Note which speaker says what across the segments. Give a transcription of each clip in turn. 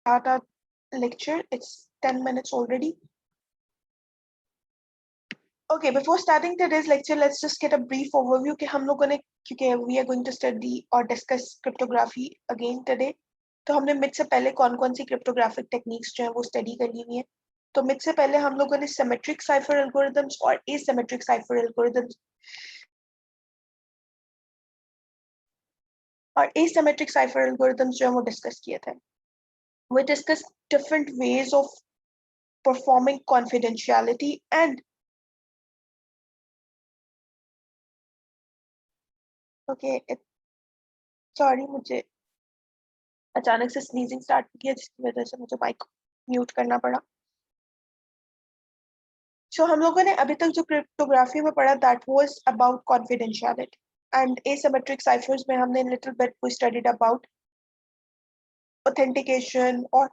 Speaker 1: start our lecture. It's 10 minutes already. Okay, before starting today's lecture, let's just get a brief overview कि हम लोगों ने क्योंकि we are going to study or discuss cryptography again today. तो हमने mid से पहले कौन-कौन सी cryptographic techniques जो हैं वो study कर ली हुई हैं. तो मिड से पहले हम लोगों ने symmetric cipher algorithms और asymmetric cipher algorithms और asymmetric cipher algorithms जो हैं वो discuss किए थे. We discussed different ways of performing confidentiality and sorry मुझे अचानक से स्नीजिंग स्टार्ट किया जिसकी वजह से मुझे माइक म्यूट करना पड़ा. सो हम लोगों ने अभी तक जो क्रिप्टोग्राफी में पढ़ा that was about confidentiality and asymmetric ciphers में हमने little bit we studied about authentication और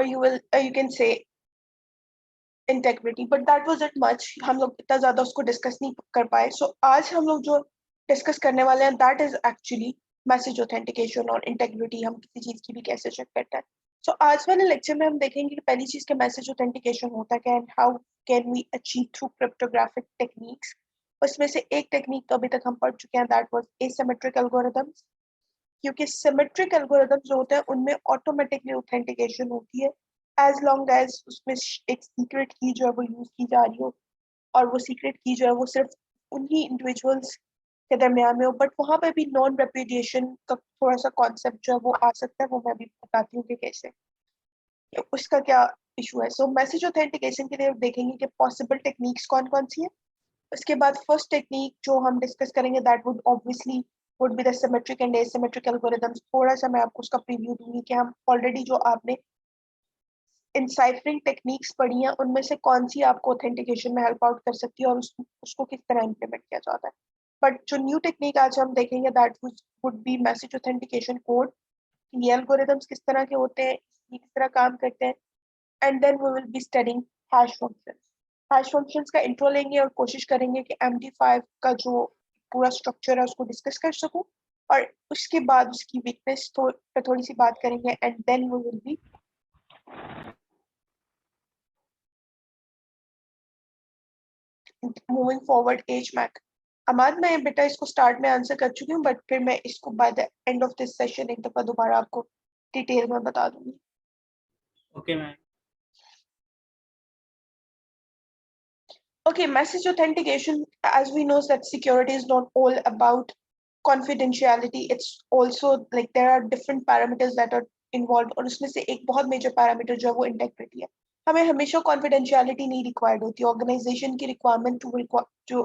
Speaker 1: you can say integrity but that was it much. हम लोग इतना ज्यादा उसको डिस्कस नहीं कर पाए. सो आज हम लोग जो डिस्कस करने वाले हैं that is actually message authentication और इंटेग्रिटी. हम किसी चीज की भी कैसे चेक करते हैं. सो आज वाले लेक्चर में हम देखेंगे कि पहली चीज के मैसेज ऑथेंटिकेशन होता क्या and how can we achieve through cryptographic techniques. उसमें से एक टेक्निक अभी तक हम पढ़ चुके हैं दैट वाज एसिमेट्रिक एल्गोरिथम्स. क्योंकि सिमेट्रिक एल्गोरिथम्स जो होते हैं उनमें ऑटोमेटिकली ऑथेंटिकेशन होती है as long as उसमें एक सीक्रेट की जो है वो यूज की जा रही हो और वो सीक्रेट की जो है वो सिर्फ उन्हीं इंडिविजुअल्स के दरमियान में हो. बट वहाँ पे भी नॉन रेपुडिएशन का थोड़ा सा कॉन्सेप्ट जो है वो आ सकता है. वो मैं भी बताती हूँ कि कैसे उसका क्या इशू है. सो मैसेज ऑथेंटिकेशन के लिए देखेंगे कि पॉसिबल टेक्निक्स कौन कौन सी है. उसके बाद फर्स्ट टेक्निक जो हम डिस्कस करेंगे that would obviously would be the symmetric and asymmetric algorithms. थोड़ा सा मैं आपको उसका प्रीव्यू दूंगी कि हम ऑलरेडी जो आपने इनसाइफरिंग टेक्निक्स पढ़ी हैं उनमें से कौन सी आपको ऑथेंटिकेशन में हेल्प आउट कर सकती है और उसको किस तरह इम्प्लीमेंट किया जाता है. बट जो न्यू टेक्निक आज हम देखेंगे that would B message authentication code. ये एल्गोरिथम्स किस तरह के होते हैं, ये किस तरह काम करते हैं. And then we will be studying hash functions. Hash functions का इंट्रो लेंगे और कोशिश करेंगे कि MD5 का जो पूरा स्ट्रक्चर है उसको डिस्कस कर सकूं और उसके बाद उसकी वीकनेस पे थोड़ी सी बात करेंगे and then we will be moving forward HMAC. अमाद मैं बेटा इसको स्टार्ट में आंसर कर चुकी हूँ बट फिर मैं इसको by the end of this session एक दफा दोबारा आपको डिटेल में बता दूंगी.
Speaker 2: Okay ma'am.
Speaker 1: Okay, message authentication, as we know that security is not all about confidentiality. It's also like there are different parameters that are involved और उसमें से एक बहुत मेजर पैरामीटर जो है वो इंटेग्रिटी है. हमें हमेशा कॉन्फिडेंशियलिटी नहीं रिक्वायर्ड होती. ऑर्गेनाइजेशन की रिक्वायरमेंट जो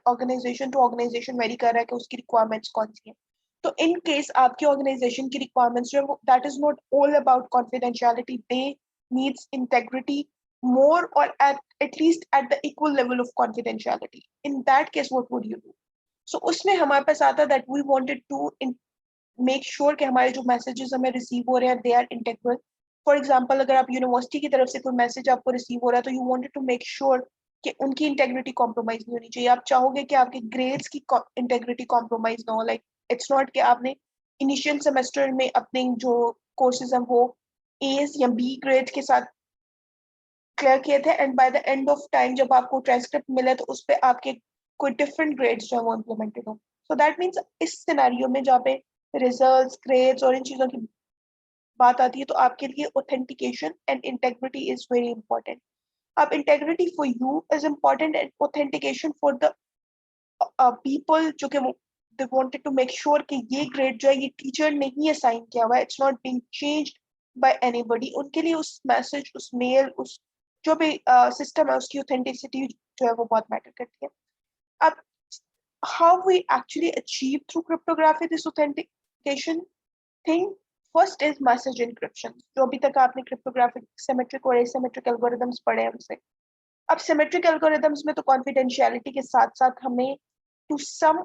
Speaker 1: ऑर्गेनाइजेशन टू ऑर्गेनाइजेशन वेरी कर रहा है कि उसकी रिक्वायरमेंट्स कौन सी हैं. तो इन केस आपकी ऑर्गेनाइजेशन की रिक्वायरमेंट्स जो है वो that is not all about confidentiality. They needs integrity more or at least at the equal level of confidentiality. In that case, what would you do? So उसमें हमारे पास आता that we wanted to make sure कि हमारे जो messages हमें receive हो रहे हैं they are integral. For example, अगर आप यूनिवर्सिटी की तरफ से कोई मैसेज आपको रिसीव हो रहा है तो you wanted to make sure कि उनकी इंटेग्रिटी कॉम्प्रोमाइज नहीं होनी चाहिए. आप चाहोगे कि आपके ग्रेड्स की इंटेग्रिटी कॉम्प्रोमाइज ना हो. लाइक इट्स नॉट कि आपने इनिशियल सेमेस्टर में अपने जो कोर्सेज हैं वो A's या B ग्रेड के साथ क्लियर किए थे and by the end of time जब आपको ट्रांसक्रिप्ट मिले तो उस पर आपके कोई डिफरेंट ग्रेड्स जो है वो इम्प्लीमेंटेड हो. सो दैट मीन्स इस सिनेरियो में जहाँ पे रिजल्ट्स ग्रेड्स और इन चीज़ों की बात आती है तो आपके लिए authentication and integrity is very important. अब integrity for you is important and authentication for the people जो कि they wanted to make sure कि ये ग्रेड जो है ये टीचर ने ही असाइन किया हुआ है. It's not being changed by anybody. उनके लिए उस मैसेज उस मेल उस जो भी सिस्टम है उसकी ऑथेंटिसिटी जो है वो बहुत मैटर करती है. अब how we actually achieve through cryptography this authentication thing. First is message encryption. जो अभी तक आपने क्रिप्टोग्राफिक सिमेट्रिक और एसिमेट्रिक एल्गोरिथम्स पढ़े हैं उनसे. अब सिमेट्रिक एल्गोरिथम्स में तो कॉन्फिडेंशियलिटी के साथ साथ हमें to some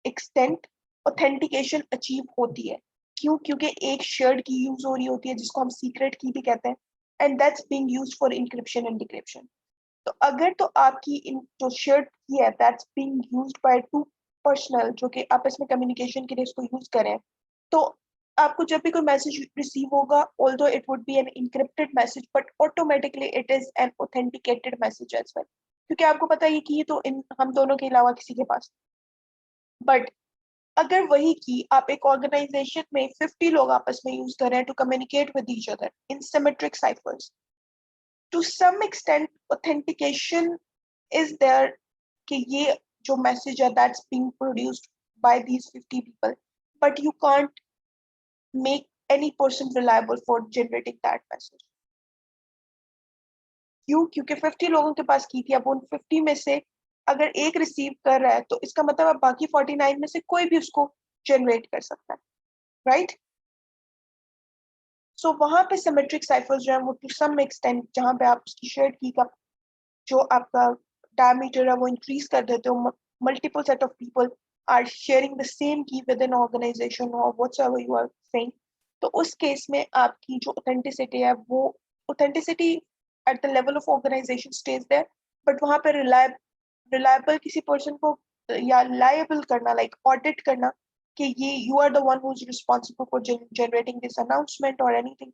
Speaker 1: extent authentication achieve होती है. क्यों? क्योंकि एक शेयर्ड की यूज हो रही होती है जिसको हम सीक्रेट की भी कहते हैं and that's being used for encryption and decryption. तो अगर तो आपकी इन जो शेयर्ड की है that's being used by two personal जो कि आपस में कम्युनिकेशन के लिए इसको यूज करें, तो आपको जब भी कोई मैसेज रिसीव होगा, although it would be an encrypted message, but automatically it is an authenticated message as well, क्योंकि आपको पता है कि ये तो इन हम दोनों के अलावा किसी के पास। बट अगर वही की आप एक ऑर्गेनाइजेशन में 50 लोग आपस में यूज कर रहे हैं to communicate with each other in symmetric ciphers, to some extent authentication is there कि ये जो मैसेज है that's being produced by these 50 people, but you can't make any person reliable for generating that message. क्यों? क्योंकि 50 लोगों के पास की थी, अब उन 50 में से अगर एक रिसीव कर रहा है तो इसका मतलब अब बाकी 49 में से कोई भी उसको जनरेट कर सकता है, राइट? सो वहां पे सिमेट्रिक साइफर्स जो है वो टू सम एक्सटेंट, जहां पे आप उसकी शेयर्ड की का जो आपका डायमीटर है वो इंक्रीज कर देते हो, multiple set of people are sharing the same key with an organisation और व्हाटसएवर यू आर सेइंग, तो उस केस में आपकी जो ऑथेंटिसिटी है वो authenticity at the level of organisation stage there, but वहां पे रिलायबल किसी पर्सन को या लायबल करना, लाइक ऑडिट करना कि ये you are the one who is responsible for generating this announcement और anything,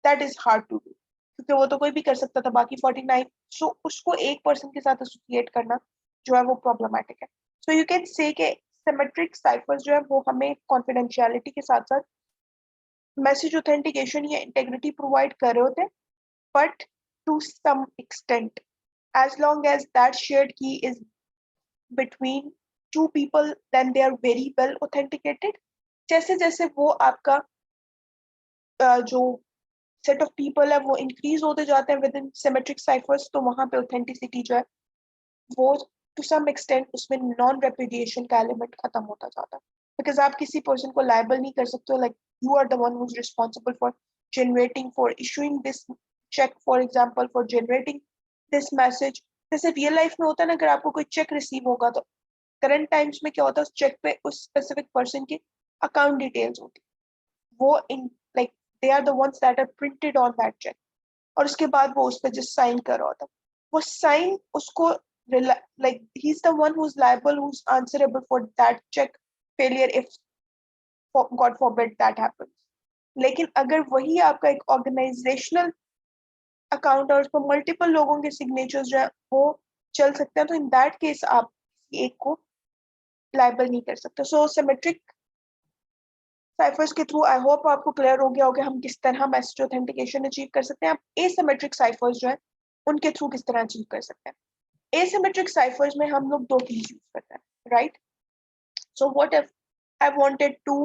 Speaker 1: that is hard to do, क्योंकि वो तो कोई भी कर सकता था बाकी 49, सो उसको एक पर्सन के साथ एसोसिएट करना जो है वो प्रॉब्लमैटिक है। सो यू कैन से कि सिमेट्रिक साइफर्स जो है वो हमें कॉन्फिडेंशियलिटी के साथ साथ मैसेज ऑथेंटिकेशन या इंटेग्रिटी प्रोवाइड कर रहे होते हैं, but to some extent, as long as that shared key is between two people, then they are very well authenticated. जैसे जैसे वो आपका जो सेट ऑफ पीपल है वो इंक्रीज होते जाते हैं विद इन सिमेट्रिक साइफर्स, तो वहां पे ऑथेंटिसिटी जो है वो टू सम एक्सटेंट उसमें नॉन रेपुडिएशन का एलिमेंट खत्म होता जाता है, बिकॉज आप किसी पर्सन को लायबल नहीं कर सकते हो, like you are the one who is responsible for generating, for issuing this cheque, for example for generating this message. जैसे रियल लाइफ में होता है ना, अगर आपको कोई चेक रिसीव होगा तो करंट टाइम्स में क्या होता है, उस चेक पे उस स्पेसिफिक पर्सन की अकाउंट डिटेल्स होती है, वो in like they are the ones that are printed on that cheque, और उसके बाद वो उस पर जस्ट साइन कर रहा होता है, वो साइन उसको like he's the one who's liable, who's answerable for that check failure if God forbid that happens। लेकिन अगर वही आपका एक ऑर्गेनाइजेशनल अकाउंट और उस पर मल्टीपल लोगों के सिग्नेचर्स जो है वो चल सकते हैं, तो इन दैट केस आप एक को लाइबल नहीं कर सकते। सो सिमेट्रिक साइफर्स के थ्रू आई होप आपको क्लियर हो गया होगा हम किस तरह मैसेज ऑथेंटिकेशन अचीव कर सकते हैं। आप एसिमेट्रिक साइफर्स जो है उनके थ्रू किस तरह अचीव कर सकते हैं। एसिमेट्रिक साइफर्स में हम लोग दो कीज यूज करते हैं, right? So what if I wanted to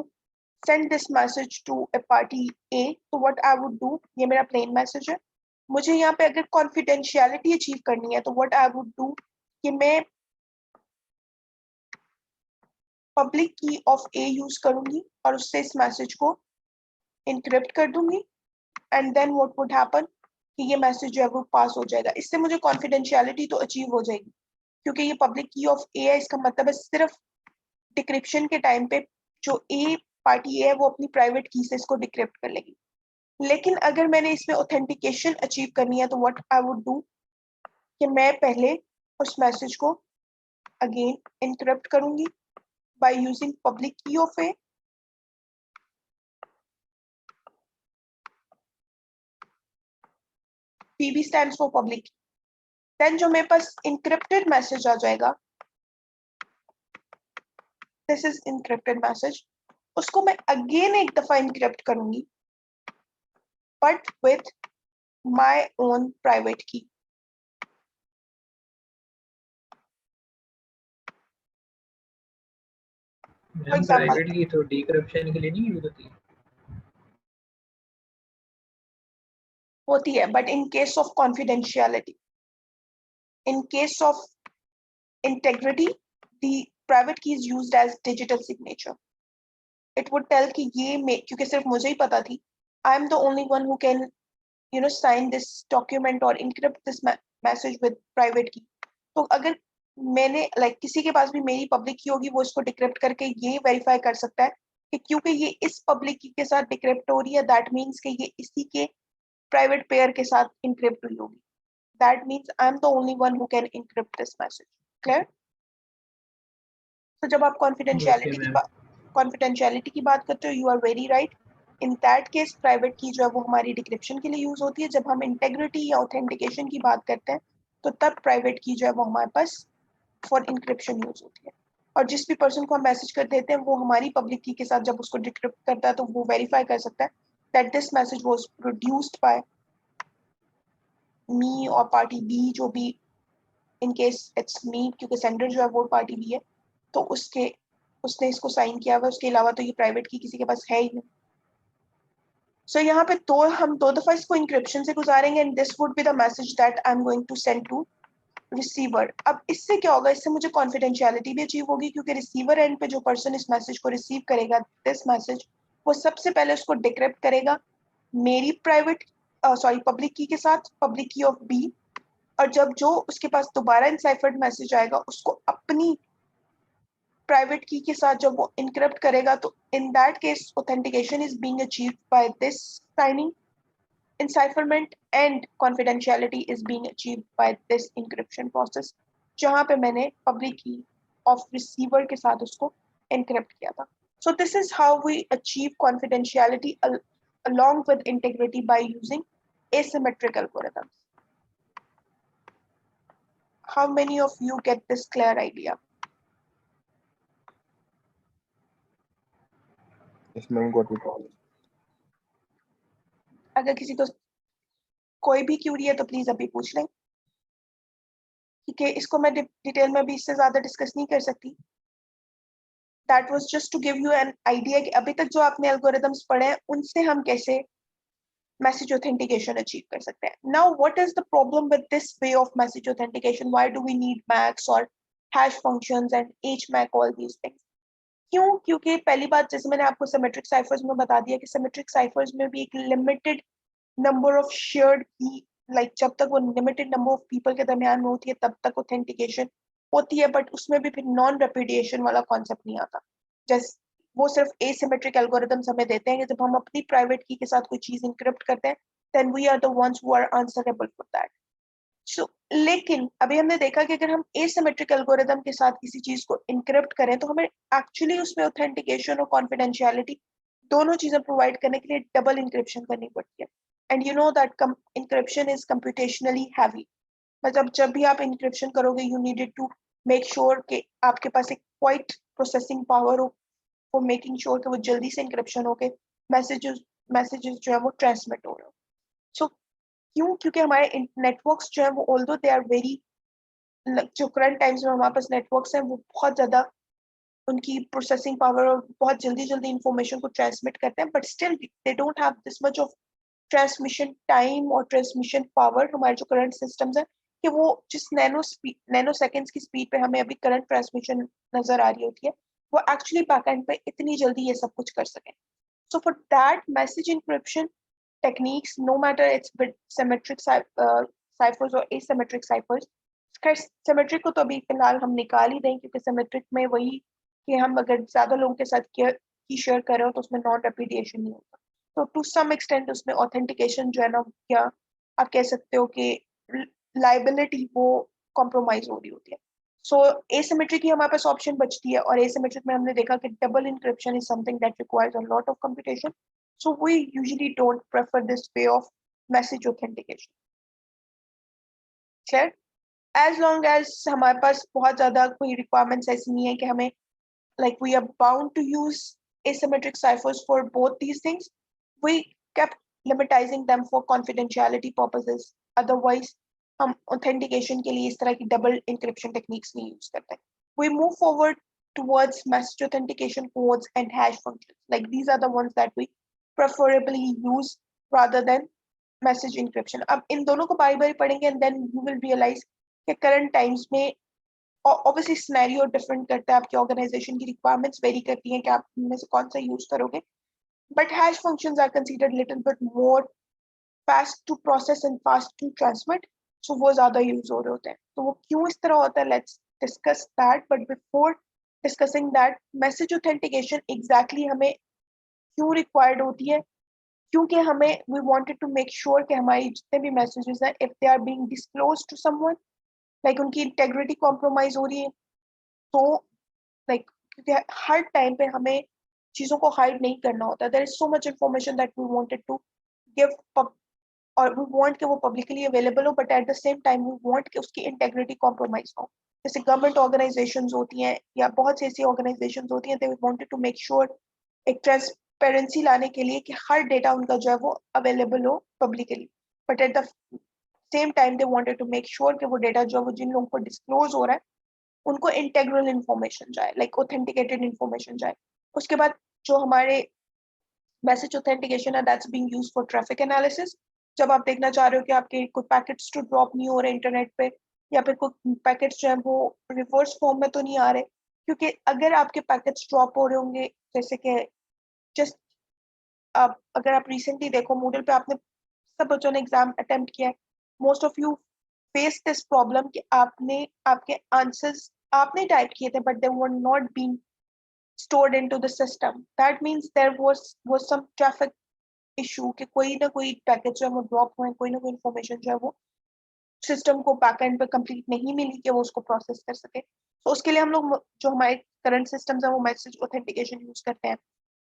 Speaker 1: send this message to a party A, तो what I would do, ये मेरा plain message है, मुझे यहाँ पे अगर confidentiality अचीव करनी है तो what I would do कि मैं public key of A use करूंगी और उससे इस मैसेज को encrypt कर दूंगी, and then what would happen कि ये मैसेज जो है वो पास हो जाएगा। इससे मुझे confidentiality तो अचीव हो जाएगी, क्योंकि ये public key of A है, इसका मतलब है सिर्फ डिक्रिप्शन के टाइम पे जो ए पार्टी है वो अपनी प्राइवेट की से इसको डिक्रिप्ट कर लेगी। लेकिन अगर मैंने इसमें ऑथेंटिकेशन अचीव करनी है तो व्हाट आई वुड डू कि मैं पहले उस मैसेज को अगेन एनक्रिप्ट करूंगी by using public key of A, PB stands for public. Then जो मेरे पास एनक्रिप्टेड मैसेज आ जाएगा, दिस इज एनक्रिप्टेड मैसेज, उसको मैं अगेन एक दफा एनक्रिप्ट करूंगी but with my own private की।
Speaker 3: मैम प्राइवेट की तो डिक्रिप्शन के लिए नहीं यूज होती?
Speaker 1: होती है, but in case of confidentiality, in case of integrity, the private key is used as digital signature. It would tell कि ये क्योंकि सिर्फ मुझे ही पता थी, I am the only one who can sign this document or encrypt this message with private key। तो अगर मैंने किसी के पास भी मेरी पब्लिक की होगी, वो इसको डिक्रिप्ट करके ये वेरीफाई कर सकता है कि क्योंकि ये इस पब्लिक की के साथ डिक्रिप्ट हो रही है, दैट मीन्स कि ये इसी के प्राइवेट पेयर के साथ इनक्रिप्ट हुई होगी। That means I'm the only one who can encrypt this message. Clear? तो जब आप कॉन्फिडेंशियलिटी की बात करते हो, you are very right. In that case private key जो है वो हमारी डिक्रिप्शन के लिए यूज होती है। जब हम इंटेग्रिटी या ऑथेंटिकेशन की बात करते हैं तो तब प्राइवेट की जो है वो हमारे पास फॉर इंक्रिप्शन यूज होती है। और जिस भी पर्सन को हम मैसेज कर देते हैं वो हमारी पब्लिक की के साथ जब उसको डिक्रिप्ट करता है तो वो वेरीफाई कर सकता है that this message was produced by me और पार्टी बी, जो भी इन केस इट्स मी, क्योंकि सेंडर जो है वो पार्टी बी है, तो उसने इसको साइन किया हुआ। उसके अलावा तो ये प्राइवेट की किसी के पास है ही नहीं। सो यहाँ पे हम दो दफा इसको इंक्रिप्शन से गुजारेंगे and this would be the message that I am going to send to receiver. अब इससे क्या होगा, इससे मुझे कॉन्फिडेंशियलिटी भी अचीव होगी, क्योंकि रिसीवर एंड पे जो पर्सन इस मैसेज को रिसीव करेगा, दिस मैसेज, वो सबसे पहले उसको डिक्रिप्ट करेगा मेरी प्राइवेट पब्लिक की के साथ, पब्लिक की ऑफ बी। और जब जो उसके पास दोबारा इनसाइफर्ड मैसेज आएगा उसको अपनी प्राइवेट की के साथ जब वो इनक्रिप्ट करेगा, तो इन that case authentication is being achieved by this signing encipherment and confidentiality is being achieved by this encryption process, जहां पे मैंने public key of receiver के साथ उसको encrypt किया था. So this is how we achieve confidentiality along with integrity by using asymmetric algorithms. How many of you get this clear idea?
Speaker 4: Yes, ma'am, got it.
Speaker 1: अगर किसी को कोई भी क्यूरी है तो प्लीज अभी पूछ लें, क्योंकि इसको मैं डिटेल में भी इससे ज्यादा डिस्कस नहीं कर सकती। That was just to give you an idea कि अभी तक जो आपने एल्गोरिथम्स पढ़े हैं उनसे हम कैसे मैसेज ऑथेंटिकेशन अचीव कर सकते हैं। Now what is the problem with this way of message authentication? Why do we need MACs और hash functions and HMAC, all these things? क्यों? क्योंकि पहली बात, जैसे मैंने आपको सिमेट्रिक साइफर्स में बता दिया कि सिमेट्रिक साइफर्स में भी एक लिमिटेड नंबर ऑफ शेयर्ड की, लाइक जब तक वो लिमिटेड नंबर ऑफ पीपल के दरमियान में होती है तब तक ऑथेंटिकेशन होती है, बट उसमें भी फिर नॉन रेपुडिएशन वाला कॉन्सेप्ट नहीं आता। जैसे वो सिर्फ एसिमेट्रिक एल्गोरिथम्स हमें देते हैं कि जब हम अपनी प्राइवेट की के साथ कोई चीज इंक्रिप्ट करते हैं then we are the ones who are answerable for that. So लेकिन अभी हमने देखा कि अगर हम एसिमेट्रिक एल्गोरिथम के साथ किसी चीज को इंक्रिप्ट करें तो हमें एक्चुअली उसमें ऑथेंटिकेशन और कॉन्फिडेंशियलिटी दोनों चीजें प्रोवाइड करने के लिए डबल इंक्रिप्शन करनी पड़ती है। And you know that encryption is computationally heavy. मतलब जब भी आप encryption करोगे you needed to make sure कि आपके पास एक quite processing power हो for making sure कि वो जल्दी से encryption हो के messages जो है वो transmit हो रहे हो। So क्यों? क्योंकि हमारे networks जो है वो although they are very, जो current times में हमारे पास networks हैं वो बहुत ज़्यादा उनकी प्रोसेसिंग पावर और बहुत जल्दी जल्दी इंफॉर्मेशन को ट्रांसमिट करते हैं, but still they don't have this much of transmission time और ट्रांसमिशन पावर। हमारे जो करंट सिस्टम्स हैं कि वो जिस नैनो सेकेंड्स की स्पीड पे हमें अभी करंट ट्रांसमिशन नजर आ रही होती है, वो एक्चुअली बैकएंड पे इतनी जल्दी ये सब कुछ कर सकें। So for that message encryption techniques, no matter it's with symmetric ciphers और एसिमेट्रिक साइफर्स, खैर सिमेट्रिक को तो अभी फिलहाल हम निकाल ही दें क्योंकि सिमेट्रिक में वही कि हम अगर ज्यादा लोगों के साथ की शेयर कर रहे हो तो उसमें नॉन रेपुडिएशन नहीं होता। तो टू सम एक्सटेंट उसमें ऑथेंटिकेशन जो है ना, या आप कह सकते हो कि लाइबिलिटी वो कॉम्प्रोमाइज हो रही होती है। सो एसिमेट्रिक की हमारे पास ऑप्शन बचती है, और एसिमेट्रिक में हमने देखा कि double encryption is something that requires a lot of computation, so we usually don't prefer this way of message authentication. Clear? As long as हमारे पास बहुत ज्यादा कोई रिक्वायरमेंट्स ऐसी नहीं है कि हमें like we are bound to use asymmetric ciphers for both these things, we kept limitizing them for confidentiality purposes. Otherwise हम authentication के लिए इस तरह की double encryption techniques नहीं use करते। We move forward towards message authentication codes and hash functions, like these are the ones that we preferably use rather than message encryption. अब इन दोनों को बारी बारी पढ़ेंगे and then you will realize कि current times में obviously scenario different करता है, आपकी ऑर्गेनाइजेशन की रिक्वायरमेंट्स वेरी करती हैं कि आप इनमें से कौन सा यूज करोगे, but hash functions are considered little bit more fast to process and fast to transmit, so वो ज्यादा यूज हो रहे होते हैं। तो वो क्यों इस तरह होता है, let's discuss that. But before discussing that, message authentication exactly हमें क्यों रिक्वायर्ड होती है? क्योंकि हमें we wanted to make sure कि हमारी जितने भी मैसेजेस हैं, if they are being disclosed to someone, like उनकी इंटेग्रिटी कॉम्प्रोमाइज हो रही है, तो लाइक क्योंकि हर टाइम पे हमें चीज़ों को हाइड नहीं करना होता. There is so much information that we wanted to give और वी वांट कि वो पब्लिकली अवेलेबल हो, but at the same time we want कि उसकी इंटेग्रिटी कॉम्प्रोमाइज हो. जैसे गवर्नमेंट ऑर्गेनाइजेशंस होती हैं या बहुत सी ऐसी ऑर्गेनाइजेशंस होती हैं, they wanted to make sure एक ट्रांसपेरेंसी लाने के लिए कि हर डेटा उनका जो है वो अवेलेबल हो publicly, but at the same time they wanted to make sure कि वो डेटा जो है वो जिन लोगों को डिस्क्लोज हो रहा है उनको इंटेग्रल इन्फॉर्मेशन जाए, लाइक ऑथेंटिकेटेड इन्फॉर्मेशन जाए. उसके बाद जो हमारे मैसेज ऑथेंटिकेशन है, that's being used for traffic analysis. जब आप देखना चाह रहे हो कि आपके कोई पैकेट्स तो ड्रॉप नहीं हो रहे इंटरनेट पे, या फिर कोई पैकेट्स जो है वो रिवर्स फॉर्म में तो नहीं आ रहे, क्योंकि अगर आपके पैकेट्स ड्रॉप हो रहे होंगे, जैसे कि जस्ट आप अगर आप रिसेंटली देखो मूडल पे आपने सब बच्चों ने एग्जाम अटेम्प्ट किया है, most of you face this problem कि आपने आपके आंसर्स आपने टाइप किए थे but they were not being stored into the system. That means there was some traffic issue कि कोई ना कोई पैकेज जो है वो ड्रॉप हुए, कोई ना कोई इन्फॉर्मेशन जो है वो सिस्टम को बैकएंड पे कंप्लीट नहीं मिली कि वो उसको प्रोसेस कर सके. तो उसके लिए हम लोग जो हमारे करंट सिस्टम्स है वो मैसेज ऑथेंटिकेशन यूज करते हैं.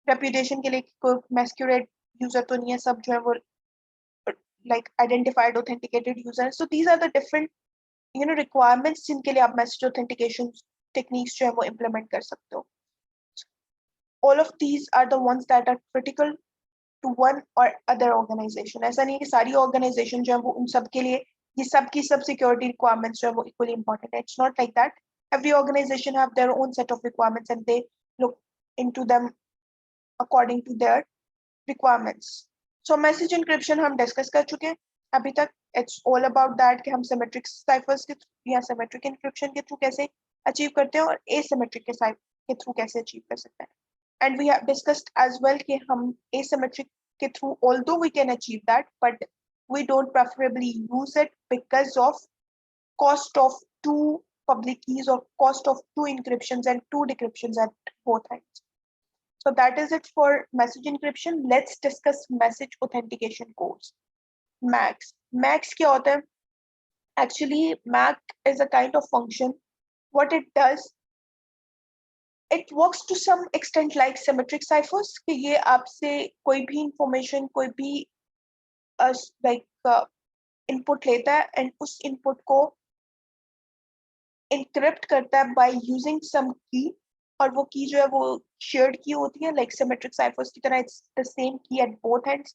Speaker 1: रेप्यूटेशन के लिए कोई मैस्क्यूरेट यूजर तो नहीं है, सब जो है वो like identified authenticated user. So these are the different requirements जिनके लिए आप मैसेज ऑथेंटिकेशन टेक्निक्स जो है वो इम्प्लीमेंट कर सकते हो. All of these are the ones that are critical to one or other organization. ऐसा नहीं है कि सारी organization जो है वो उन सब के लिए ये सब की सब security requirements जो है वो equally important है. It's not like that. Every organization have their own set of requirements and they look into them according to their requirements. So message encryption हम discuss कर चुके हैं अभी तक. It's all about that कि हम symmetric ciphers के या symmetric encryption के through कैसे achieve करते हैं और asymmetric के through कैसे achieve कर सकते हैं. And we have discussed as well कि हम asymmetric के through, although we can achieve that, but we don't preferably use it because of cost of two public keys or cost of two encryptions and two decryptions at both ends. So that is it for message encryption. Let's discuss message authentication codes. MACs. MACs क्या होता है? Actually, MAC is a kind of function. What it does, it works to some extent like symmetric ciphers कि ये आपसे कोई भी information, कोई भी input लेता है and उस input को encrypt करता है by using some key, और वो key जो है वो shared key होती है, like symmetric ciphers की तरह it's the same key at both ends.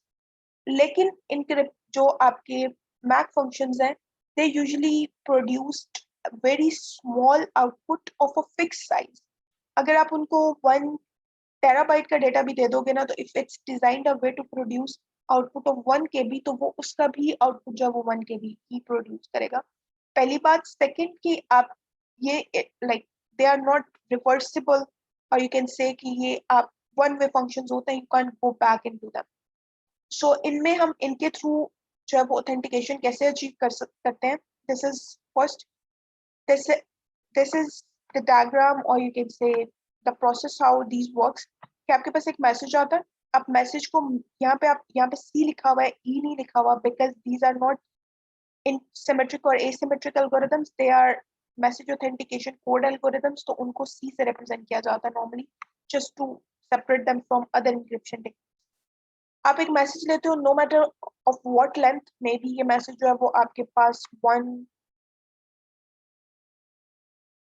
Speaker 1: लेकिन encrypt जो आपके MAC functions हैं, they usually produced a very small output of a fixed size. अगर आप उनको 1 टेराबाइट का डेटा भी दे दोगे ना, तो if it's designed a way to produce output of 1 KB, तो वो उसका भी आउटपुट जो वो 1 KB ही प्रोड्यूस करेगा. पहली बात. सेकंड कि आप ये like they are not reversible, और यू कैन से कि ये आप वन वे फंक्शंस होते हैं, you can go back into them. So इनमें हम इनके थ्रू जो है वो ऑथेंटिकेशन कैसे अचीव करते हैं. This is first, this is the diagram, or you can say the process how these works. कि आपके पास एक मैसेज आता है, आप मैसेज को यहाँ पे C लिखा हुआ है, E नहीं लिखा हुआ, because these are not in symmetric or asymmetric algorithms, they are message authentication code algorithms. तो उनको C से represent किया जाता है normally, just to separate them from other encryption techniques. आप एक मैसेज लेते हो, no matter of what length, may be ये मैसेज जो है वो आपके पास 1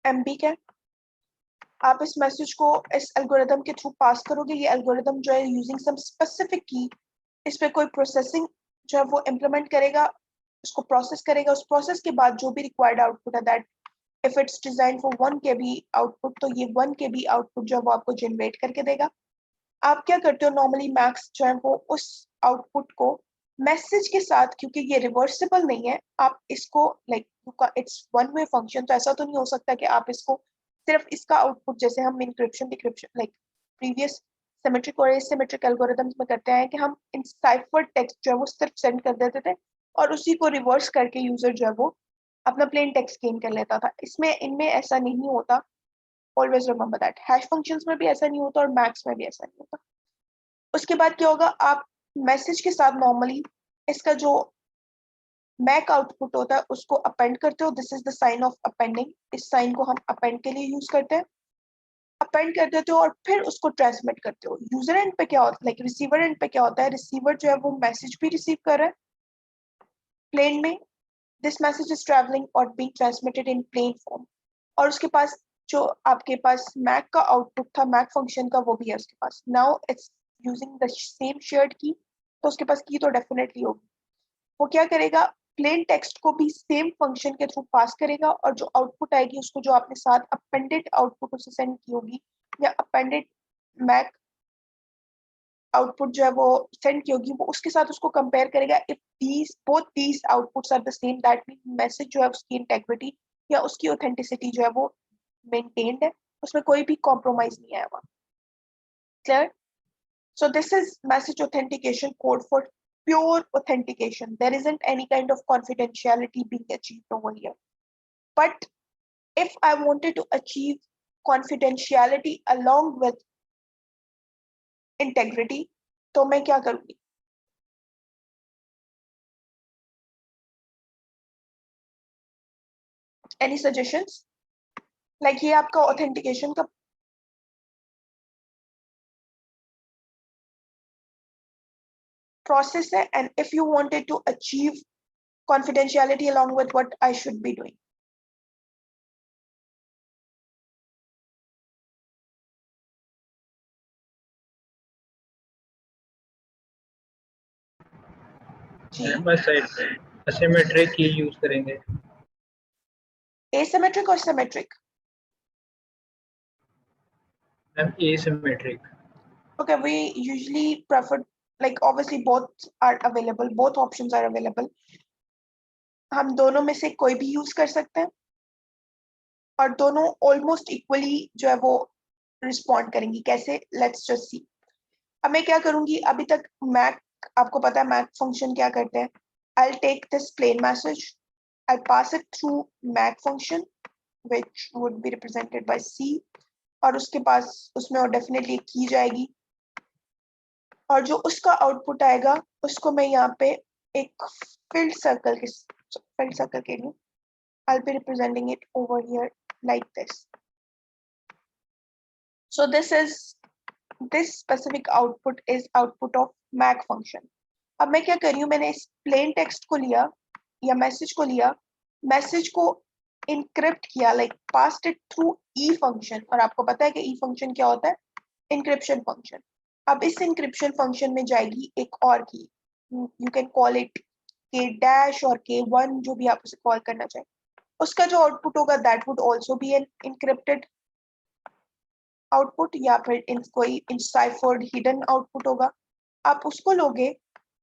Speaker 1: MB का है. आप इस मैसेज को इस एल्गोरिथम के थ्रू पास करोगे. ये एल्गोरिथम जो है यूजिंग सम स्पेसिफिक की, इस पे कोई प्रोसेसिंग जो है वो इम्प्लीमेंट करेगा, उसको प्रोसेस करेगा. उस प्रोसेस के बाद जो भी रिक्वायर्ड आउटपुट है, that if it's design for 1 KB output, तो ये 1 KB आउटपुट जो है वो आपको जनरेट करके देगा. आप क्या करते हो नॉर्मली, मैक्स जो है वो उस आउटपुट को मैसेज के साथ, क्योंकि ये रिवर्सिबल नहीं है, आप इसको like it's one way function, तो ऐसा तो नहीं हो सकता कि आप इसको सिर्फ इसका आउटपुट, जैसे हम encryption decryption like previous symmetric और एसिमेट्रिक एल्गोरिथम्स में करते हैं कि हम इन साइफर टेक्स्ट जो है वो सिर्फ सेंड कर देते थे और उसी को रिवर्स करके यूजर जो है वो अपना प्लेन टेक्स्ट गेन कर लेता था. इनमें ऐसा नहीं होता. Always remember that. Hash functions में भी ऐसा नहीं होता और मैक्स में भी ऐसा नहीं होता. उसके बाद क्या होगा, आप मैसेज के साथ नॉर्मली इसका जो मैक आउटपुट होता है उसको अपेंड करते हो. This is the sign of appending. इस साइन को हम अपेंड के लिए यूज करते हैं. अपेंड कर देते हो और फिर उसको ट्रांसमिट करते हो। यूजर एंड पे क्या होता है, लाइक रिसीवर एंड पे क्या होता है, रिसीवर जो है वो मैसेज भी रिसीव कर रहा है प्लेन में, दिस मैसेज इज ट्रैवलिंग और being transmitted in plain form, और उसके पास जो आपके पास मैक का आउटपुट था मैक फंक्शन का वो भी है उसके पास। Now it's using the same shared key, तो उसके पास की तो डेफिनेटली होगी। वो क्या करेगा, प्लेन टेक्स्ट को भी सेम फंक्शन के थ्रू पास करेगा, और जो आउटपुट आएगी उसको जो आपने साथ अपेंडेड आउटपुट उसे सेंड की होगी या अपेंडेड मैक आउटपुट जो है वो सेंड की होगी, वो उसके साथ उसको कंपेयर करेगा। If these both these outputs are the same, that mean message जो है उसकी इंटेग्रिटी या उसकी ऑथेंटिसिटी जो है वो मेंटेन्ड है, उसमें कोई भी कॉम्प्रोमाइज नहीं आया हुआ। Clear? So this is message authentication code for pure authentication. There isn't any kind of confidentiality being achieved over here. But if I wanted to achieve confidentiality along with integrity, तो मैं क्या करूँगी? Any suggestions? Like ये आपका authentication का process है, and if you wanted to achieve confidentiality along with what I should be doing.
Speaker 3: Asymmetric की use करेंगे।
Speaker 1: Asymmetric or symmetric?
Speaker 3: Asymmetric.
Speaker 1: Okay, we usually prefer, like obviously both are available, both options are available. हम दोनों में से कोई भी use कर सकते हैं और दोनों ऑलमोस्ट इक्वली जो है वो रिस्पॉन्ड करेंगी। कैसे? Let's just see. अब मैं क्या करूंगी, अभी तक मैक, आपको पता है मैक फंक्शन क्या करते हैं। I will take this plain message, I pass it through MAC function which would be represented by C, और उसके पास उसमें और डेफिनेटली की जाएगी, और जो उसका आउटपुट आएगा उसको मैं यहाँ पे एक फिल्ड सर्कल के लिए I'll be representing it over here like this. So this specific output is output of Mac function. अब मैं क्या कर रही हूँ, मैंने इस plain text को लिया या मैसेज को लिया, मैसेज को इनक्रिप्ट किया, like passed it through E function, और आपको पता है कि ई फंक्शन क्या होता है, इंक्रिप्शन फंक्शन। अब इस इंक्रिप्शन फंक्शन में जाएगी एक और की, यू कैन कॉल इट के डैश और K1, जो भी आप उसे कॉल करना चाहें। उसका जो आउटपुट होगा that would also be an encrypted output, या फिर इन कोई इनसाइफर्ड हिडन आउटपुट होगा। आप उसको लोगे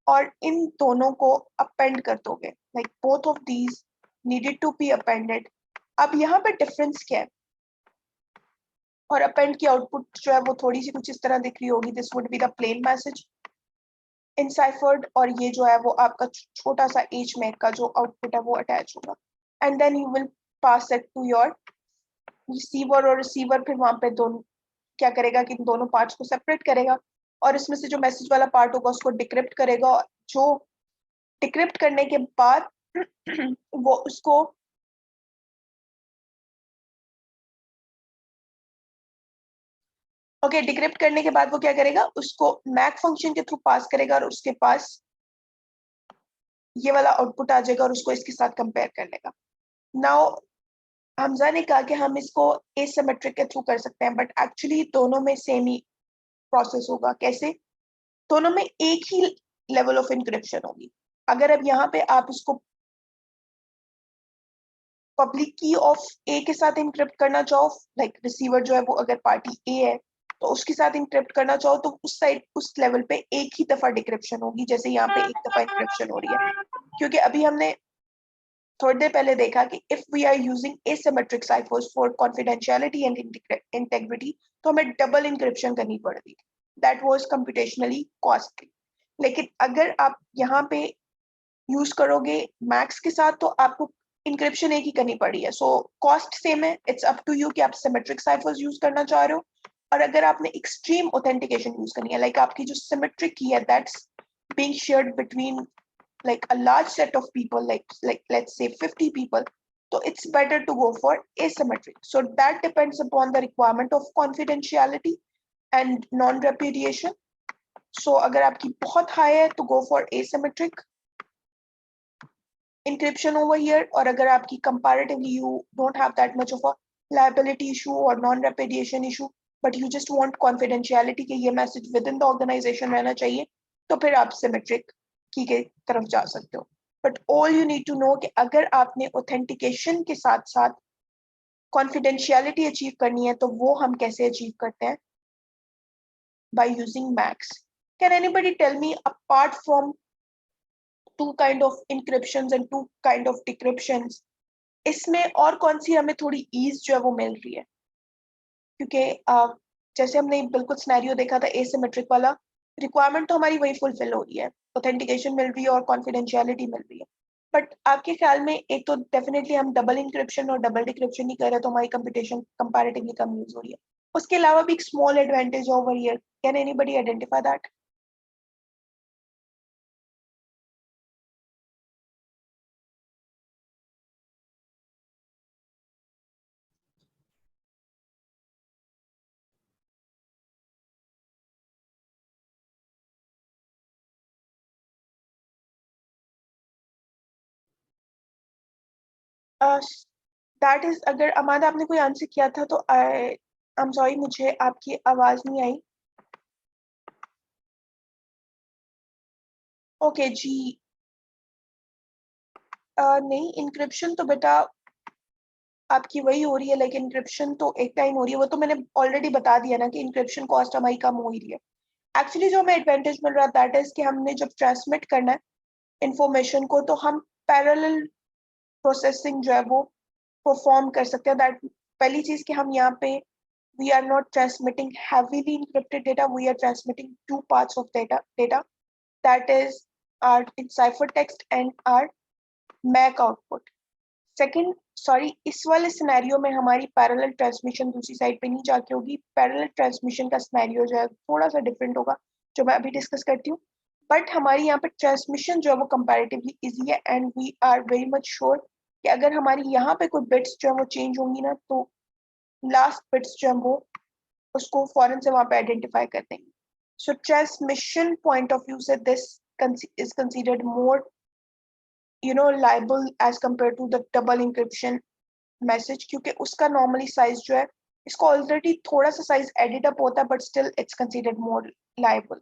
Speaker 1: और इन दोनों को अपेंड कर दोगे, like both of these needed to be appended. अब यहाँ पे डिफरेंस क्या है, और अपेंड की आउटपुट जो है वो थोड़ी सी कुछ इस तरह दिख रही होगी। This would be the plain message enciphered, और ये जो है वो आपका छोटा सा एच मैक का जो आउटपुट है वो अटैच होगा, and then you will pass it to your receiver, और रिसीवर फिर वहां पे दोनों क्या करेगा कि इन दोनों पार्ट्स को सेपरेट करेगा, और इसमें से जो मैसेज वाला पार्ट होगा उसको डिक्रिप्ट करेगा। जो डिक्रिप्ट करने के बाद वो उसको डिक्रिप्ट करने के बाद वो क्या करेगा, उसको मैक फंक्शन के थ्रू पास करेगा, और उसके पास ये वाला आउटपुट आ जाएगा, और उसको इसके साथ कंपेयर कर लेगा। नाउ हमजा ने कहा कि हम इसको एसिमेट्रिक के थ्रू कर सकते हैं, बट एक्चुअली दोनों में सेम ही प्रोसेस होगा। कैसे? दोनों में एक ही लेवल ऑफ इंक्रिप्शन होगी। अगर अब यहाँ पे आप इसको पब्लिक की ऑफ ए के साथ इंक्रिप्ट करना चाहो, लाइक रिसीवर जो है वो अगर पार्टी ए है तो उसके साथ इंक्रिप्ट करना चाहो, तो उस साइड उस लेवल पे एक ही दफा डिक्रिप्शन होगी, जैसे यहाँ पे एक दफा इंक्रिप्शन हो रही है। क्योंकि अभी हमने थोड़ी देर पहले देखा कि if we are using asymmetric ciphers for confidentiality and integrity, तो हमें डबल इंक्रिप्शन करनी पड़ती, दैट वाज कंप्यूटेशनली कॉस्टली। लेकिन अगर आप यहाँ पे यूज करोगे मैक्स के साथ, तो आपको इंक्रिप्शन एक ही करनी पड़ी है। सो कॉस्ट सेम है, इट्स अप टू यू कि आप सिमेट्रिक साइफर्स यूज करना चाह रहे हो, और अगर आपने एक्सट्रीम ऑथेंटिकेशन यूज करनी है, लाइक आपकी जो सिमेट्रिक की है that's being shared between like a large set of people, like let's say 50 people, तो it's better to go for asymmetric. So that depends upon the requirement of confidentiality and non-repudiation. So अगर आपकी बहुत high है तो go for asymmetric encryption over here, और अगर आपकी comparatively you don't have that much of a liability issue or non-repudiation issue, but you just want confidentiality कि ये message within the organization रहना चाहिए, तो फिर आप symmetric की के तरफ जा सकते हो. But all you need to know कि अगर आपने authentication के साथ साथ confidentiality achieve करनी है तो वो हम कैसे achieve करते हैं? By using MAX. Can anybody tell me, apart from two kind of encryptions and two kind of decryptions, इसमें और कौन सी हमें थोड़ी ease जो है वो मिल रही है? क्योंकि जैसे हमने बिल्कुल सिनेरियो देखा था asymmetric वाला, रिक्वायरमेंट तो हमारी वही फुलफिल हो रही है, ऑथेंटिकेशन मिल रही है और कॉन्फिडेंशियलिटी मिल रही है. बट आपके ख्याल में एक तो डेफिनेटली हम डबल इंक्रिप्शन और डबल डिक्रिप्शन नहीं कर रहे, तो हमारी कंप्यूटेशन कंपैरेटिवली कम यूज हो रही है. उसके अलावा भी एक small advantage over here, can anybody identify that? That is, अगर अमाद आपने कोई आंसर किया था तो आई एम सॉरी, मुझे आपकी आवाज नहीं आई. ओके जी. नहीं, इंक्रिप्शन तो बेटा आपकी वही हो रही है, लाइक इंक्रिप्शन तो एक टाइम हो रही है, वो तो मैंने ऑलरेडी बता दिया ना कि इंक्रिप्शन कॉस्ट हमारी कम हो ही रही है. एक्चुअली जो हमें एडवांटेज मिल रहा है दैट इज कि हमने जब ट्रांसमिट करना है इंफॉर्मेशन को, तो हम पैरेलल प्रोसेसिंग जो है वो परफॉर्म कर सकते हैं. दैट पहली चीज कि हम यहाँ पे we are not transmitting heavily encrypted data, we are transmitting two parts of data, that is our ciphertext and our MAC output. Second, sorry, इस वाले सिनेरियो में हमारी पैरेलल ट्रांसमिशन दूसरी साइड पे नहीं जाके होगी. पैरेलल ट्रांसमिशन का सिनेरियो जो है थोड़ा सा डिफरेंट होगा, जो मैं अभी डिस्कस करती हूँ. बट हमारी यहाँ पे ट्रांसमिशन जो है वो कंपैरेटिवली इजी है, and we are very much sure कि अगर हमारी यहाँ पे कोई बिट्स जो है वो चेंज होंगी ना, तो लास्ट बिट्स जो है वो उसको फौरन से वहाँ पे आइडेंटिफाई कर देंगे. सो ट्रांसमिशन पॉइंट ऑफ व्यू से this is considered more liable as compared to the double encryption message, क्योंकि उसका normally size जो है, इसको ऑलरेडी थोड़ा सा साइज एडिट अप होता है, but still it's considered more liable.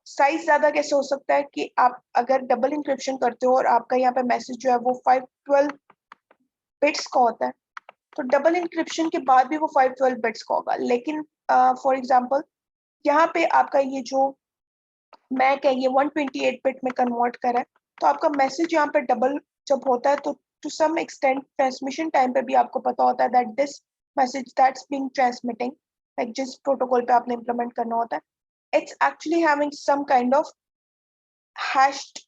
Speaker 1: Size ज्यादा कैसे हो सकता है कि आप अगर डबल इंक्रिप्शन करते हो और आपका यहाँ पे मैसेज जो है वो 512 बिट्स का होता है, तो डबल इंक्रिप्शन के बाद भी वो 512 बिट्स का होगा. लेकिन फॉर एग्जांपल यहाँ पे आपका ये जो मैक है ये 128 बिट में कन्वर्ट करा है, तो आपका मैसेज यहाँ पे डबल जब होता है तो to some extent transmission time पे भी आपको पता होता है that this message that's being transmitting, like जिस प्रोटोकॉल पे आपने इंप्लीमेंट करना होता है, it's actually having some kind of hashed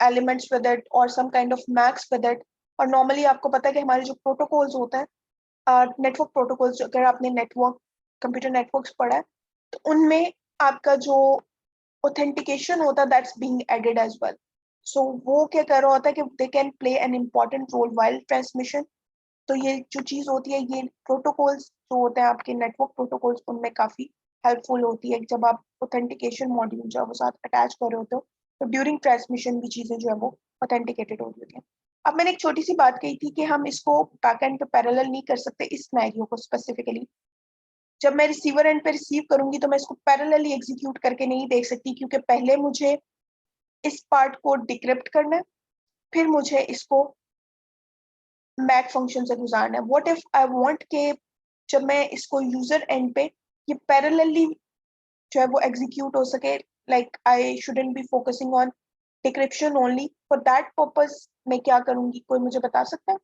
Speaker 1: elements with it or some kind of max with it. और normally आपको पता है कि हमारे जो protocols होते हैं, network protocols, अगर आपने network computer networks पढ़ा है तो उनमें आपका जो authentication होता है that's being added as well. So वो क्या कर रहा होता है कि they can play an important role while transmission. तो ये जो चीज होती है, ये प्रोटोकॉल्स जो होते हैं आपके नेटवर्क प्रोटोकॉल्स, उनमें काफी हेल्पफुल होती है. जब आप ऑथेंटिकेशन मॉड्यूल जो है वो साथ अटैच कर रहे होते हो, तो ड्यूरिंग ट्रांसमिशन भी चीजें जो है वो ऑथेंटिकेटेड हो रही है. अब मैंने एक छोटी सी बात कही थी कि हम इसको बैकएंड पे पैरेलल नहीं कर सकते इस सिनेरियो को स्पेसिफिकली. जब मैं रिसीवर एंड पे रिसीव करूंगी तो मैं इसको पैरेलली एग्जीक्यूट करके नहीं देख सकती, क्योंकि पहले मुझे इस पार्ट को डिक्रिप्ट करना है, फिर मुझे इसको मैक फंक्शन से गुजारना है. व्हाट इफ आई वांट के जब मैं इसको यूजर एंड पे ये पैरेलली जो है वो एग्जीक्यूट हो सके, like I shouldn't be focusing on decryption only. For that purpose मैं क्या करूंगी, कोई मुझे बता सकता है?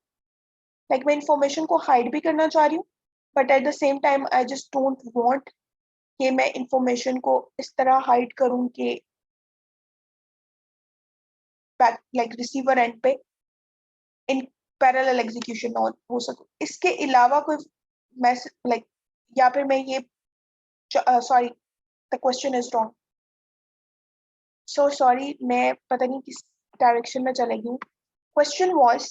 Speaker 1: लाइक मैं इंफॉर्मेशन को हाइड भी करना चाह रही हूँ, but at the same time I just don't want कि मैं इंफॉर्मेशन को इस तरह हाइड करूँ कि बैक लाइक रिसीवर एंड पे इन पैरेलल एग्जीक्यूशन हो सके. इसके अलावा कोई मैसेज लाइक, या फिर मैं ये sorry, the question is wrong, so sorry, मैं पता नहीं किस डायरेक्शन में चलेगी. क्वेश्चन वाज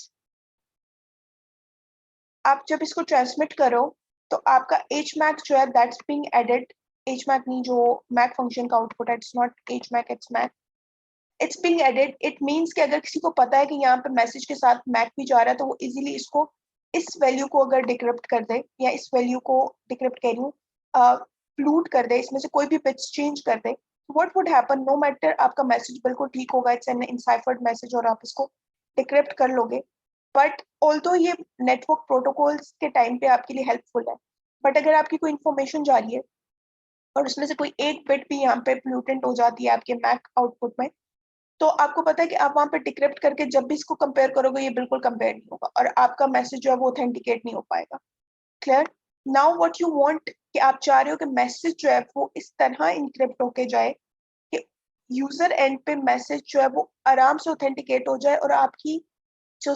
Speaker 1: आप जब इसको ट्रांसमिट करो तो आपका HMAC जो है दैट्स बीइंग एडेड, HMAC नहीं, जो मैक फंक्शन का आउटपुट है, it's not HMAC, it's mac, it's being added. It means कि अगर किसी को पता है कि यहाँ पे मैसेज के साथ मैक भी जा रहा है तो वो इजीली इसको, इस वैल्यू को अगर डिक्रिप्ट कर दे, या इस वैल्यू को डिक्रिप्ट कह रही हूँ, फ्लूट कर दे, इसमें से कोई भी बिट्स चेंज कर दे, what would happen, no matter आपका मैसेज बिल्कुल ठीक होगा, इट्स एन इनसाइफर्ड मैसेज और आप इसको डिक्रिप्ट कर लोगे। बट ऑल्दो ये नेटवर्क प्रोटोकॉल्स के टाइम पे आपके लिए हेल्पफुल है, बट अगर आपकी कोई इंफॉर्मेशन जा रही है और उसमें से कोई एक बिट भी यहाँ पे प्लूटेंट हो जाती है आपके मैक आउटपुट में, तो आपको पता है कि आप वहां पे डिक्रिप्ट करके जब भी इसको कंपेयर करोगे ये बिल्कुल कंपेयर नहीं होगा और आपका मैसेज जो है वो ऑथेंटिकेट नहीं हो पाएगा। Clear? Now what you want, कि आप चाह रहे हो कि मैसेज जो है वो इस तरह इनक्रिप्ट होके जाए कि यूजर एंड पे मैसेज जो है वो आराम से ऑथेंटिकेट हो जाए और आपकी जो,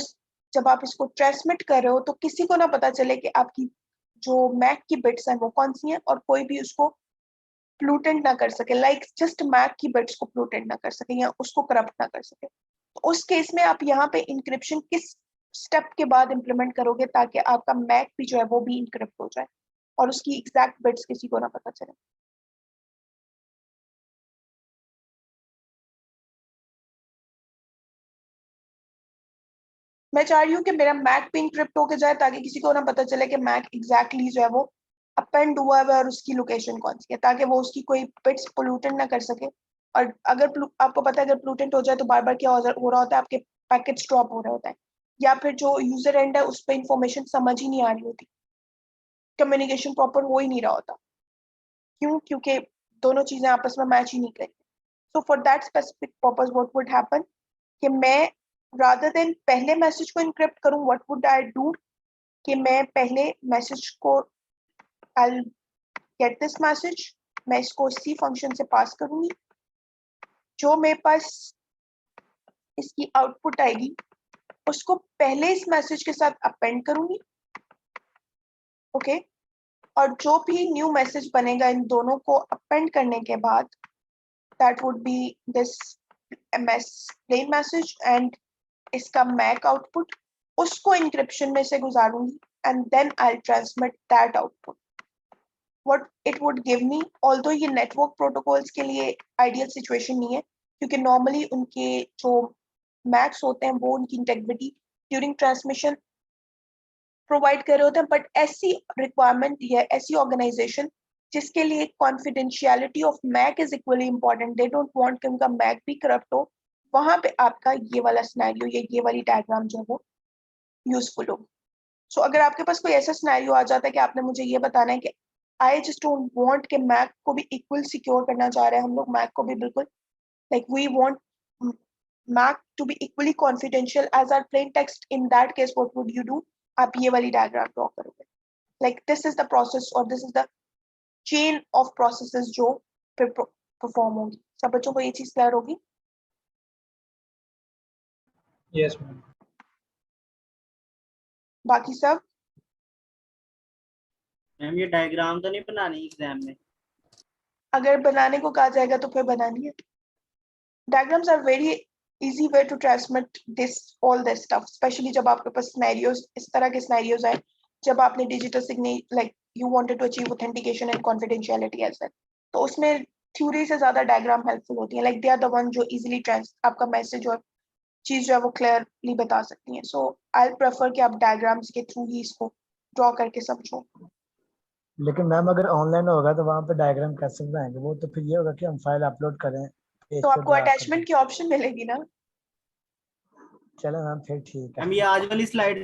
Speaker 1: जब आप इसको ट्रांसमिट कर रहे हो तो किसी को ना पता चले कि आपकी जो मैक की बिट्स हैं वो कौन सी हैं और कोई भी उसको प्लूटेंट ना कर सके, लाइक जस्ट मैक की बिट्स को प्लूटेंट ना कर सके या उसको करप्ट ना कर सके। तो उस केस में आप यहाँ पे इंक्रिप्शन किस स्टेप के बाद इम्प्लीमेंट करोगे ताकि आपका मैक भी जो है वो भी इनक्रिप्ट हो जाए और उसकी एग्जैक्ट बिट्स किसी को ना पता चले। मैं चाह रही हूँ कि मेरा मैक भी इनक्रिप्ट होके जाए ताकि किसी को ना पता चले कि मैक एग्जैक्टली जो है वो अपेंड हुआ है और उसकी लोकेशन कौन सी है, ताकि वो उसकी कोई बिट्स पोल्यूटेंट ना कर सके। और अगर आपको पता है अगर पोल्यूटेंट हो जाए तो बार बार क्या हो रहा होता है, आपके पैकेट्स ड्रॉप हो रहे होते हैं या फिर जो यूजर एंड है उस पर इंफॉर्मेशन समझ ही नहीं आ रही होती, कम्युनिकेशन प्रॉपर हो ही नहीं रहा होता। क्यों? क्योंकि दोनों चीजें आपस में मैच ही नहीं करी। सो for that specific purpose what would happen कि मैं रादर देन पहले मैसेज को इनक्रिप्ट करूं, व्हाट वुड आई डू कि मैं पहले मैसेज को, आई गेट दिस मैसेज, मैं इसको सी फंक्शन से पास करूंगी, जो मेरे पास इसकी आउटपुट आएगी उसको पहले इस मैसेज के साथ अपेंड करूंगी, ओके और जो भी न्यू मैसेज बनेगा इन दोनों को अपेंड करने के बाद that would be this plain message and इसका मैक आउटपुट, उसको इंक्रिप्शन में से गुजारूंगी and then I transmit that output. What it would give me, although ये नेटवर्क प्रोटोकॉल्स के लिए आइडियल सिचुएशन नहीं है क्योंकि नॉर्मली उनके जो मैक्स होते हैं वो उनकी इंटेग्रिटी ड्यूरिंग ट्रांसमिशन प्रोवाइड कर रहे होते हैं, बट ऐसी रिक्वायरमेंट या ऐसी ऑर्गेनाइजेशन जिसके लिए confidentiality of mac is equally important, they don't want कि उनका मैक भी करप्ट हो, वहां पे आपका ये वाला सिनेरियो या ये वाली डायग्राम जो है वो यूजफुल हो। सो अगर आपके पास कोई ऐसा सिनेरियो आ जाता है कि आपने मुझे ये बताना है कि आई जस्ट डोंट वांट कि मैक को भी इक्वल सिक्योर करना चाह रहे हैं हम लोग, मैक को भी बिल्कुल like we want MAC to be equally confidential as our plain text, in that case what would you do, आप ये वाली डायग्राम ड्रॉ करोगे, like this is the process और this is the chain of processes जो perform होगी। सब बच्चों को ये चीज क्लियर होगी?
Speaker 3: Yes, ma'am.
Speaker 1: बाकी सब?
Speaker 2: मैम ये डायग्राम तो नहीं बनानी एग्जाम में?
Speaker 1: अगर बनाने को कहा जाएगा तो फिर बनानी है। Diagrams are very easy way to transmit this all this stuff, specially जब आपके पास सिनेरियोज, इस तरह के सिनेरियोज आए जब आपने digital signature like you wanted to achieve authentication and confidentiality as well, तो उसमें थ्योरी से ज्यादा डायग्राम हेल्पफुल होती है, like they are the one जो इजीली आपका मैसेज और चीज जो है वो क्लियरली बता सकती हैं। सो आई प्रेफर कि आप डायग्राम्स के थ्रू ही इसको ड्रॉ करके समझो।
Speaker 5: लेकिन मैम अगर ऑनलाइन होगा तो वहाँ पे डायग्राम कैसे बनाएंगे? वो तो फिर ये होगा कि हम फाइल अपलोड करें, पेज
Speaker 1: तो
Speaker 5: पे
Speaker 1: आपको
Speaker 5: ड्रा कर
Speaker 1: अटैचमेंट
Speaker 5: दें।
Speaker 1: की ऑप्शन मिलेगी ना।
Speaker 5: चलो मैम फिर ठीक है।
Speaker 2: मैम ये आज वाली स्लाइड